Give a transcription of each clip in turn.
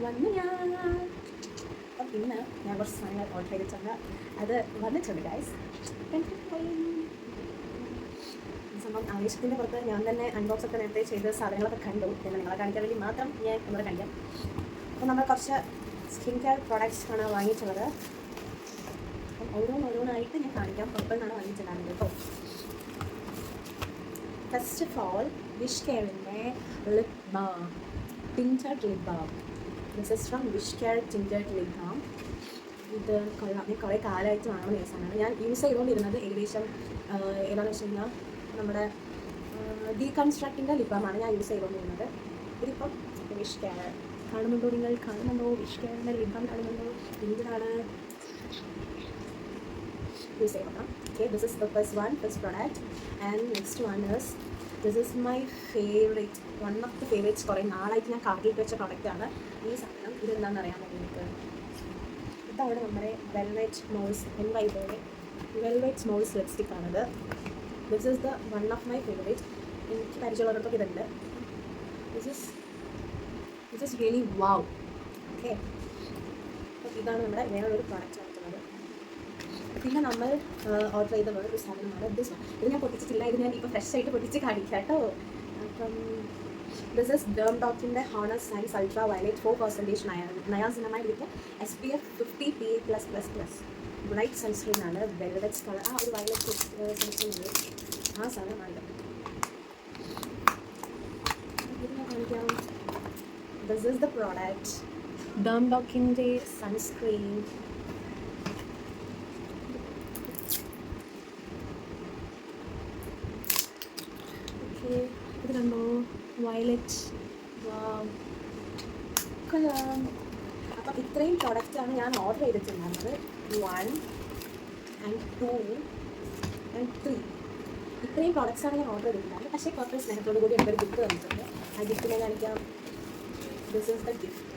വന്നു ഞാൻ. അപ്പം ഇന്ന് ഞാൻ കുറച്ച് സാധനങ്ങൾ ഓർഡർ ചെയ്തിട്ടുണ്ട്. അത് വന്നിട്ടുണ്ട് ഗൈസ്. സംഭവം ആവേശത്തിൻ്റെ പുറത്ത് ഞാൻ തന്നെ അൺബോക്സ് ഒക്കെ നേരത്തെ ചെയ്ത് സാധനങ്ങളൊക്കെ കണ്ടു. പിന്നെ നിങ്ങളെ കാണിക്കാൻ വേണ്ടി മാത്രം ഞാൻ നമ്മളെ കാണിക്കാം. അപ്പോൾ നമ്മൾ കുറച്ച് സ്കിൻ കെയർ പ്രോഡക്റ്റ്സ് ആണ് വാങ്ങിയിട്ടുള്ളത്. അപ്പം ഓരോന്നായിട്ട് ഞാൻ കാണിക്കാം. പുറത്തുനിന്നാണ് വാങ്ങിച്ചിട്ടുണ്ടായിരുന്നത് കേട്ടോ. ഫസ്റ്റ് ഓഫ് ഓൾ വിഷ് കെയറിൻ്റെ lip balm, tinted lip balm. This is from Wish Care tinted lip balm. ഇത് കൊള്ളാം. ഞാൻ കുറേ കാലമായിട്ട് വാങ്ങുന്ന ദിവസമാണ്. ഞാൻ യൂസ് ചെയ്തുകൊണ്ടിരുന്നത് ഏകദേശം ഏതാണെന്ന് വെച്ച് കഴിഞ്ഞാൽ നമ്മുടെ ഡീകൺസ്ട്രക്റ്റിൻ്റെ ലിപ് ബാമാണ് ഞാൻ യൂസ് ചെയ്തുകൊണ്ടിരുന്നത്. ഇതിപ്പം വിഷ് കെയർ കാണുന്നുണ്ടോ? നിങ്ങൾ കാണുന്നുണ്ടോ? വിഷ് കെയറിൻ്റെ ലിപ് ബാം കാണുന്നുണ്ടോ? എന്തിനാണ് യൂസ് ചെയ്യണം? Okay, this is the first product, and next one is, this is my favorite, one of the favorites. കുറേ നാളായിട്ട് ഞാൻ കാർട്ടിൽ വെച്ച പ്രോഡക്റ്റാണ് ഈ സാധനം. ഇതെന്താണെന്ന് അറിയാൻ വേണ്ടി നിങ്ങൾക്ക് ഇതാണ് നമ്മുടെ വെൽവെറ്റ് മോൾസ് NYയുടെ വെൽവെറ്റ് മോൾസ് ലിപ്സ്റ്റിക്കാണിത്. This is the one of my favourite. എനിക്ക് പരിചയമുള്ളവർക്കൊക്കെ ഇതുണ്ട്. This is really wow. Okay, അപ്പോൾ ഇതാണ് നമ്മുടെ വേറൊരു പ്രോഡക്റ്റ് ആയിട്ടുള്ളത്. പിന്നെ നമ്മൾ ഓർഡർ ചെയ്ത വേറൊരു സാധനമാണ് ഇത് ഞാൻ പൊട്ടിച്ചിട്ടില്ല. ഇത് ഞാൻ ഇപ്പോൾ ഫ്രഷ് ആയിട്ട് പൊട്ടിച്ച് കാണിക്കാം കേട്ടോ. അപ്പം ദിസ് ഇസ് ഡെർംഡോക്കിൻ്റെ honour science ultra violet 4% niacinamide with SPF 50 PA+++. Bright sunscreen ആണ്. വെൽവെറ്റ് കളർ ആ ഒരു വയലറ്റ് സൺസ്ക്രീൻ ആ സാധനമാണ്. ഇത് ഞാൻ കാണിക്കാം. ദിസ് ഇസ് ദ പ്രോഡക്റ്റ്, ഡെർംഡോക്കിൻ്റെ സൺസ്ക്രീൻ. ഇത് കണ്ടോ, വയലറ്റ്. കൊള്ളാം. അപ്പം ഇത്രയും പ്രോഡക്റ്റാണ് ഞാൻ ഓർഡർ ചെയ്തിട്ടുണ്ടായിരുന്നത്. 1 and 2 and 3 ഇത്രയും പ്രോഡക്റ്റ്സാണ് ഞാൻ ഓർഡർ ചെയ്തിട്ടുണ്ടായിരുന്നത്. പക്ഷേ കുറച്ച് സ്നേഹത്തോടു കൂടി എനിക്കൊരു ഗിഫ്റ്റ് തന്നിട്ടുണ്ട്. ആ ഗിഫ്റ്റ് ഞാൻ കാണിക്കാം. This is the gift.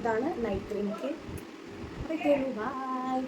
ഇതാണ് നൈറ്റ് ക്രീം. Okay, by.